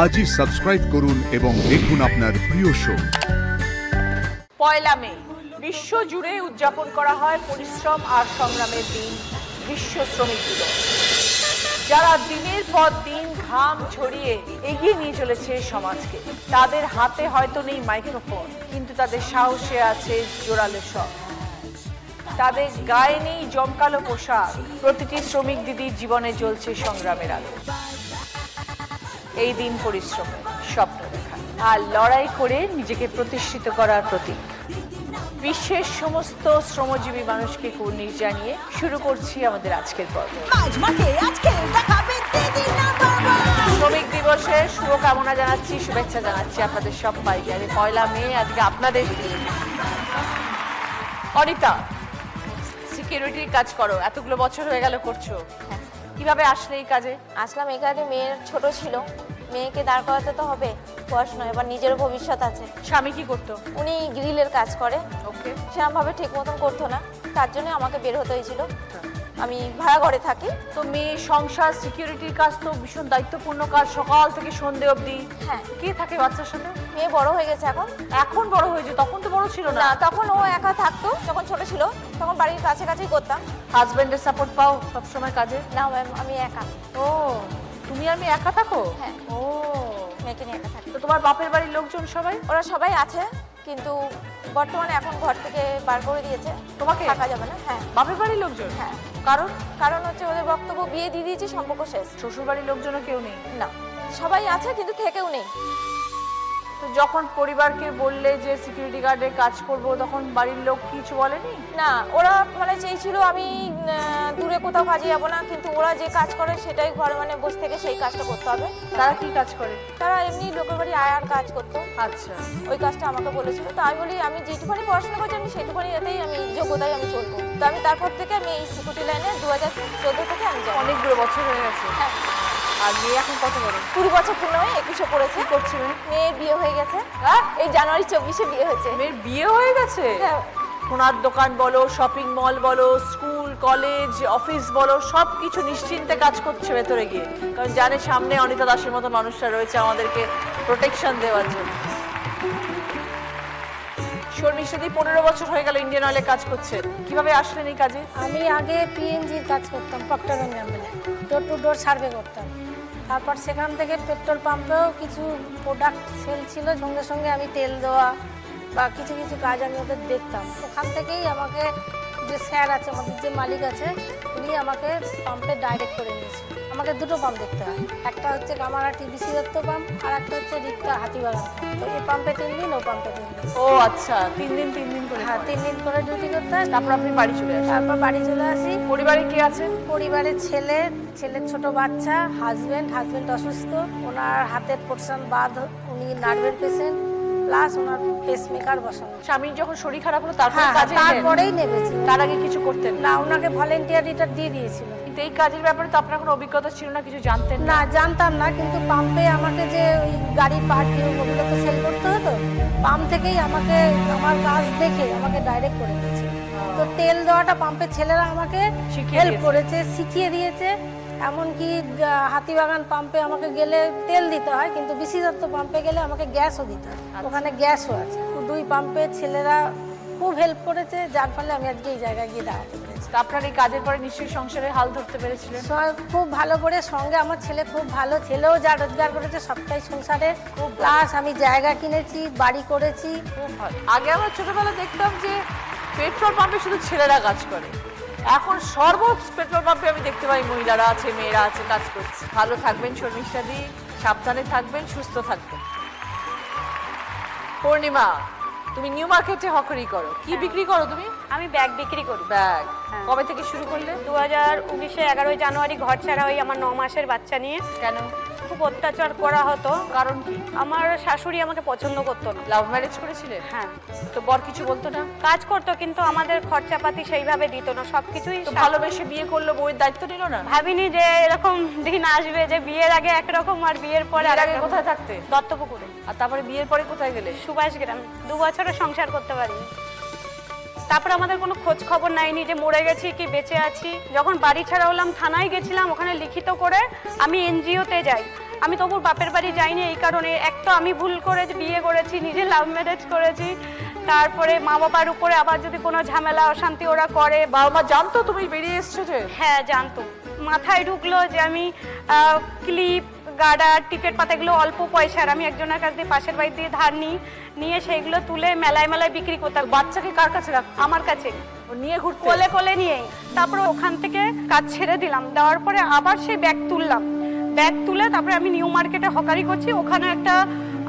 আজই সাবস্ক্রাইব করুন এবং দেখুন আপনার প্রিয় শো। পয়লা মে বিশ্ব জুড়ে উদযাপন করা হয় পরিশ্রম আর সংগ্রামের দিন, বিশ্ব শ্রমিক দিবস। যারা দিনের পর দিন ঘাম ঝরিয়ে এগিয়ে নিয়ে চলেছে সমাজকে, তাদের হাতে হয়তো নেই মাইক্রোফোন, কিন্তু তাদের সাহসে আছে জোরালো স্বর। তাদের গায়ে নেই জমকালো পোশাক, প্রতিটি শ্রমিক দিদির জীবনে জ্বলছে সংগ্রামের আলো। এই দিন পরিশ্রমের, স্বপ্ন দেখা আর লড়াই করে নিজেকে প্রতিষ্ঠিত করার প্রতীক। বিশ্বের সমস্ত শ্রমজীবী মানুষকে কুর্নিশ জানিয়ে শুরু করছি আমাদের আজকের পর্ব। শ্রমিক দিবসের শুভকামনা জানাচ্ছি, শুভেচ্ছা জানাচ্ছি আপনাদের সবাইকে। আরে পয়লা মে, আজকে আপনাদের দিন। অনিতা, সিকিউরিটির কাজ করো, এতগুলো বছর হয়ে গেল করছো, কিভাবে আসলে এই কাজে? আসলাম এই কাজে, মেয়ের ছোট ছিল, মেয়েকে দাঁড় করাতে তো হবে, পড়াশোনা, এবার নিজের ভবিষ্যৎ আছে। স্বামী কি করতো? উনি গ্রিলের কাজ করে। ওকে। সেরকমভাবে ঠিক মতন করতো না, তার জন্য আমাকে বের হতে হয়েছিল। আমি ভাড়া ঘরে থাকি। তো মেয়ে সংসার, সিকিউরিটির কাজ তো ভীষণ দায়িত্বপূর্ণ কাজ, সকাল থেকে সন্ধে অবধি। হ্যাঁ। কে থাকে বাচ্চার সাথে? মেয়ে বড় হয়ে গেছে এখন। এখন বড় হয়েছে, তখন তো বড় ছিল না। তখন ও একা থাকতো, যখন ছোট ছিল তখন বাড়ির কাছে কাছেই করতাম। হাজবেন্ডের সাপোর্ট পাও সবসময় কাজে? না ম্যাম, আমি একা। ও, তুমি আর মেয়ে একা থাকো? হ্যাঁ। ও, মেয়েকে নিয়ে একা থাকি। তো তোমার বাপের বাড়ির লোকজন সবাই? ওরা সবাই আছে, কিন্তু বর্তমানে এখন ঘর থেকে বার করে দিয়েছে, তোমাকে থাকা যাবে না। হ্যাঁ। বাপের বাড়ির লোকজন? হ্যাঁ। কারণ হচ্ছে ওদের বক্তব্য, বিয়ে দিয়ে দিয়েছি, সম্পর্ক শেষ। শ্বশুর বাড়ির লোকজনও কেউ নেই? না, সবাই আছে কিন্তু থেকেও নেই। তো যখন পরিবারকে বললে যে সিকিউরিটি গার্ডের কাজ করব, তখন বাড়ির লোক কিছু বলেনি? না, ওরা মানে চেয়েছিল আমি দূরে কোথাও কাজে যাবো না, কিন্তু ওরা যে কাজ করে সেটাই ঘরে মানে বসে থেকে সেই কাজটা করতে হবে। তারা কি কাজ করে? তারা এমনি লোকের বাড়ি আয়ার কাজ করতো। আচ্ছা। ওই কাজটা আমাকে বলেছিল, তো আমি বলি আমি যেটুখানি পড়াশোনা করছি আমি সেটুখানি এতেই আমি যোগ্যতায় আমি চলবো। তো আমি তারপর থেকে আমি এই সিকিউরিটি লাইনে 2014 থেকে আমি যাই। অনেকগুলো বছর হয়ে গেছে। হ্যাঁ। আর মেয়ে এখন কত বড়? 20 বছর পূর্ণ হয়ে 21-এ পড়েছে। কি করছে মেয়ে? মেয়ের বিয়ে হয়ে গেছে। এই জানুয়ারি 24-এ বিয়ে হয়েছে। মেয়ের বিয়ে হয়ে গেছে? হ্যাঁ। সোনার দোকান বলো, শপিং মল বলো, স্কুল কলেজ অফিস বলো, সব কিছু নিশ্চিন্তে কাজ করছে ভেতরে গিয়ে, কারণ জানে সামনে অনিতা দাসের মতো মানুষরা রয়েছে আমাদেরকে প্রোটেকশন দেওয়ার জন্য। শর্মিষ্ঠা দি 15 বছর হয়ে গেল ইন্ডিয়ান অয়েলে কাজ করছে, কিভাবে আসলেন এই কাজে? আমি আগে পিএনজির কাজ করতাম, প্রক্টর এন্ড গ্যাম্বলে ডোর টু ডোর সার্ভে করতাম। তারপর সেখান থেকে পেট্রোল পাম্পেও কিছু প্রোডাক্ট সেল ছিল, সঙ্গে সঙ্গে আমি তেল দেওয়া বা কিছু কিছু কাজ আমি ওদের দেখতাম। ওখান থেকেই আমাকে যে স্যার আছে, আমাদের যে মালিক আছে, উনি আমাকে পাম্পে ডাইরেক্ট করে নিয়েছে। আমাকে দুটো পাম্প দেখতে হয়, একটা হচ্ছে কামারহাটি টিবিসি দত্ত পাম্প, আর একটা হচ্ছে রিক্তা হাতিবাগান। তো এই পাম্পে 3 দিন, ও পাম্পে 3 দিন। ও আচ্ছা, 3 দিন করে? হ্যাঁ, 3 দিন করে ডিউটি করতে হয়। তারপর আপনি বাড়ি চলে আসেন? তারপর বাড়ি চলে আসি। পরিবারে কে আছে? পরিবারে ছেলের ছোট বাচ্চা, হাজবেন্ড অসুস্থ, ওনার হাতের পোর্শন বাদ, উনি নার্ভের পেশেন্ট, প্লাস ওনার পেসমেকার বসানো। স্বামীর যখন শরীর খারাপ হলো তারপর কাজে? তারপরেই নেমেছি। তার আগে কিছু করতেন না, ওনাকে ভলেন্টিয়ারিটা দিয়ে দিয়েছিল। কিন্তু এই কাজের ব্যাপারে তো আপনার কোনো অভিজ্ঞতা ছিল না, কিছু জানতেন না, জানতাম না, কিন্তু পাম্পে আমাকে যে ওই গাড়ির পার্ট ওগুলো তো সেল করতে হতো, পাম্প থেকেই আমাকে আমার কাজ দেখে আমাকে ডাইরেক্ট করে দিয়েছে। তো তেল দেওয়াটা পাম্পের ছেলেরা আমাকে হেল্প করেছে, শিখিয়ে দিয়েছে। এমনকি হাতিবাগান পাম্পে আমাকে গেলে তেল দিতে হয়, কিন্তু বিসি দত্ত পাম্পে গেলে আমাকে গ্যাসও দিতে হয়। ওখানে গ্যাসও আছে। 2 পাম্পের ছেলেরা খুব হেল্প করেছে, যার ফলে আমি আজকে এই জায়গায় গিয়ে দাঁড়াতে পেরেছি। আপনার এই কাজের পরে নিশ্চয়ই সংসারের হাল ধরতে পেরেছিলেন? খুব ভালো করে, সঙ্গে আমার ছেলে খুব ভালো, ছেলেও যা রোজগার করেছে সবটাই সংসারে। প্লাস আমি জায়গা কিনেছি, বাড়ি করেছি। খুব ভালো। আগে আমরা ছোটবেলা দেখতাম যে পেট্রোল পাম্পে শুধু ছেলেরা কাজ করে, এখন পেট্রোল পাম্পে আমি দেখতে পাই মহিলারা আছে, মেয়েরা আছে, কাজ করছে। ভালো থাকবেন শর্মিষ্ঠা দি, সাবধানে থাকবেন, সুস্থ থাকবেন। পূর্ণিমা, তুমি নিউ মার্কেটে হকারি করো, কি বিক্রি করো তুমি? আমি ব্যাগ বিক্রি করি। ব্যাগ? কবে থেকে শুরু করলে? 2019-এ 11 জানুয়ারি ঘর ছাড়া হই আমার 9 মাসের বাচ্চা নিয়ে। কেন? খুব অত্যাচার করা হতো। কারণ কি? আমার শাশুড়ি আমাকে পছন্দ করতো না। লাভ ম্যারেজ করেছিলে? হ্যাঁ। তো বর কিছু বলতো না? কাজ করতো, কিন্তু আমাদের খরচাপাতি সেইভাবে দিত না, সবকিছুই। ভালোবেসে বিয়ে করলো, বউয়ের দায়িত্ব নিল না? ভাবিনি যে এরকম দিন আসবে, যে বিয়ের আগে একরকম আর বিয়ের পরে আর আগে কোথায় থাকতে? দত্তপুকুরে। আর তারপরে বিয়ের পরে কোথায় গেলে? সুভাষ গ্রাম। 2 বছরও সংসার করতে পারিনি। তারপরে আমাদের কোনো খোঁজ খবর নেয়নি যে মরে গেছি কি বেঁচে আছি। যখন বাড়ি ছাড়া হলাম থানায় গেছিলাম, ওখানে লিখিত করে আমি এনজিওতে যাই। আমি তবু বাপের বাড়ি যাইনি এই কারণে, এক তো আমি ভুল করে বিয়ে করেছি, নিজে লাভ ম্যারেজ করেছি, তারপরে মা বাবার উপরে আবার যদি কোনো ঝামেলা অশান্তি ওরা করে। বাবা মা জানতো তুমি বেরিয়ে এসছো যে? হ্যাঁ জানতো, মাথায় ঢুকলো যে আমি ক্লিপ গার্ডার টিকেট পাতা এগুলো অল্প পয়সার আমি একজনের কাছ দিয়ে পাশের বাড়ি দিয়ে ধার নিয়ে সেইগুলো তুলে মেলায় মেলায় বিক্রি করতাম। বাচ্চাকে কার কাছে রাখ? আমার কাছে নিয়ে ঘুরতে? কোলে কোলে নিয়েই। তারপরে ওখান থেকে কাজ ছেড়ে দিলাম, দেওয়ার পরে আবার সেই ব্যাগ তুললাম, ব্যাগ তুলে তারপরে আমি নিউ মার্কেটে হকারি করছি। ওখানে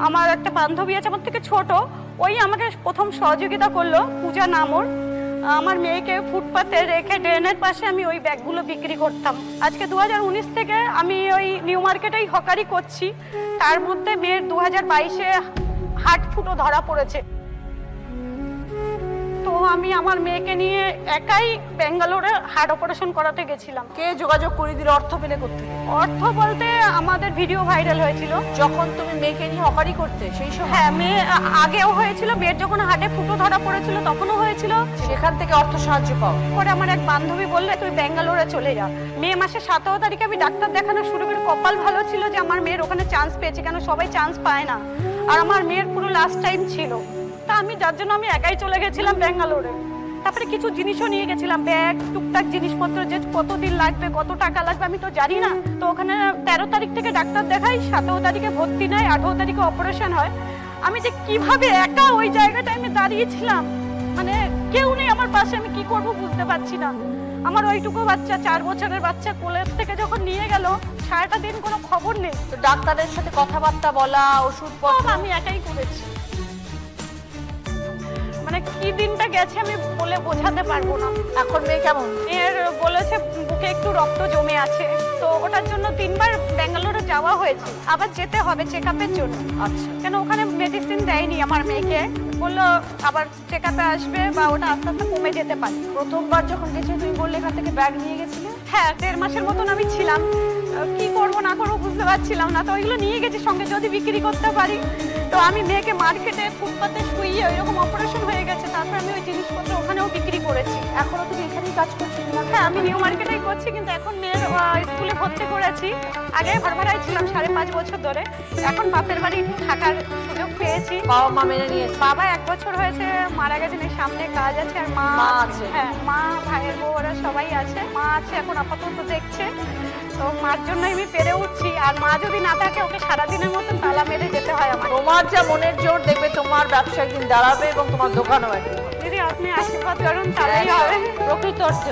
আমার একটা বান্ধবী আছে আমার থেকে ছোট, ওই আমাকে প্রথম সহযোগিতা করলো, পূজা নাম ওর। আমার মেয়েকে ফুটপাতে রেখে ড্রেনের পাশে আমি ওই ব্যাগগুলো বিক্রি করতাম। আজকে 2019 থেকে আমি ওই নিউ মার্কেটেই হকারি করছি। তার মধ্যে মেয়ের 2022-এ হার্ট ফুটো ধরা পড়েছে। তো আমি আমার মেয়েকে নিয়ে একাই ব্যাঙ্গালোরে হার্ট অপারেশন করাতে গেছিলাম। কে যোগাযোগ করে দিল? অর্থ পেলে করতে? অর্থ বলতে আমাদের ভিডিও ভাইরাল হয়েছিল যখন তুমি মেয়েকে নিয়ে হকারি করতে সেই সময়? হ্যাঁ, মেয়ে আগেও হয়েছিল, মেয়ের যখন হার্টে ফুটো ধরা পড়েছিল তখনও হয়েছিল। সেখান থেকে অর্থ সাহায্য পাও? পরে আমার এক বান্ধবী বললে তুই ব্যাঙ্গালোরে চলে যা। মে মাসে 17 তারিখে আমি ডাক্তার দেখানো শুরু করি। কপাল ভালো ছিল যে আমার মেয়ের ওখানে চান্স পেয়েছি, কেন সবাই চান্স পায় না, আর আমার মেয়ের পুরো লাস্ট টাইম ছিল। তা আমি যার জন্য আমি একাই চলে গেছিলাম ব্যাঙ্গালোরে। তারপরে কিছু জিনিসও নিয়ে গেছিলাম, ব্যাগ টুকটাক জিনিসপত্র, যে কতদিন লাগবে কত টাকা লাগবে আমি তো জানি না। তো ওখানে 13 তারিখ থেকে ডাক্তার দেখাই, 17 তারিখে ভর্তি নেয়, 18 তারিখে অপারেশন হয়। আমি যে কিভাবে একা ওই জায়গাটায় আমি দাঁড়িয়েছিলাম, মানে কেউ নেই আমার পাশে, আমি কি করব বুঝতে পারছি না। আমার ওইটুকু বাচ্চা, 4 বছরের বাচ্চা কোলের থেকে যখন নিয়ে গেল, সারাটা দিন কোনো খবর নেই। তো ডাক্তারের সাথে কথাবার্তা বলা, ওষুধপত্র আমি একাই করেছি। মানে কি দিনটা গেছে আমি বলে বোঝাতে পারবো না। এখন মেয়ে কেমন? এর বলেছে বুকে একটু রক্ত জমে আছে, তো ওটার জন্য 3 বার ব্যাঙ্গালোরে যাওয়া হয়েছে, আবার যেতে হবে চেকআপের জন্য। আচ্ছা, কেন ওখানে মেডিসিন দেয়নি আমার মেয়েকে, বললো আবার চেকআপে আসবে বা ওটা আস্তে আস্তে কমে যেতে পারে। প্রথমবার যখন গেছে তুমি বললে এখান থেকে ব্যাগ নিয়ে গেছিলে? হ্যাঁ, 1.5 মাসের মতন আমি ছিলাম, কি করবো না করবো বুঝতে পারছিলাম না। তো ওইগুলো নিয়ে গেছি সঙ্গে, যদি বিক্রি করতে পারি। তো আমি মেয়েকে মার্কেটে ফুটপাতে শুইয়ে ওইরকম অপারেশন হয়ে গেছে, তারপর আমি ওই জিনিসপত্র ওখানেও বিক্রি করেছি। এখনো তুমি এখানেই কাজ করছো? হ্যাঁ, আমি নিউ মার্কেটেই করছি, কিন্তু এখন মেয়ের স্কুলে ভর্তি করেছি। আগে ঘর ভাড়ায় ছিলাম 5.5 বছর ধরে, এখন বাপের বাড়ি থাকার সুযোগ পেয়েছি। বাবা মা মেনে নিয়েছে? বাবা 1 বছর হয়েছে মারা গেছেন, এই সামনে কাজ আছে, আর মা আছে? হ্যাঁ, মা ভাইয়ের বউ ওরা সবাই আছে। মা আছে এখন আপাতত দেখছে, তো মার জন্য আমি পেরে উঠছি। আর মা যদি না থাকে, ওকে সারাদিনের মতন তালা মেরে যেতে হয় আমার। তোমার যা মনের জোর, দেখবে তোমার ব্যবসা একদিন দাঁড়াবে এবং তোমার দোকানও একদিন। দিদি আপনি আশীর্বাদ করুন, তাহলেই হবে। প্রকৃত অর্থে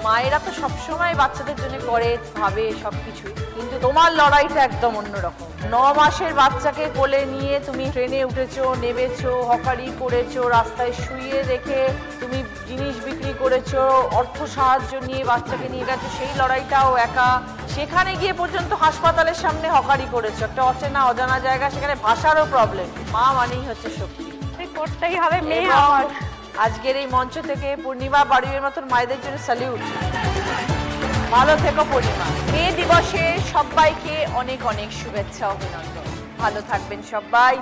মায়েরা তো সবসময় বাচ্চাদের জন্য করে, ভাবে সবকিছু, কিন্তু তোমার লড়াইটা একদম অন্যরকম। 9 মাসের বাচ্চাকে কোলে নিয়ে তুমি ট্রেনে উঠেছো, নেমেছো, হকারি করেছো, রাস্তায় শুইয়ে রেখে তুমি জিনিস বিক্রি করেছো, অর্থ সাহায্য নিয়ে বাচ্চাকে নিয়ে গেছো, সেই লড়াইটাও একা। সেখানে গিয়ে পর্যন্ত হাসপাতালের সামনে হকারি করেছো, একটা অচেনা অজানা জায়গা, সেখানে ভাষারও প্রবলেম। মা মানেই হচ্ছে শক্তি, করতেই হবে। মেয়ে এবং আমার। আজকের এই মঞ্চ থেকে পূর্ণিমা বাড়ির মতন মায়েদের জন্য স্যালিউট। ভালো থেকো পূর্ণিমা। মে দিবসে সবাইকে অনেক অনেক শুভেচ্ছা, অভিনন্দন। ভালো থাকবেন সবাই।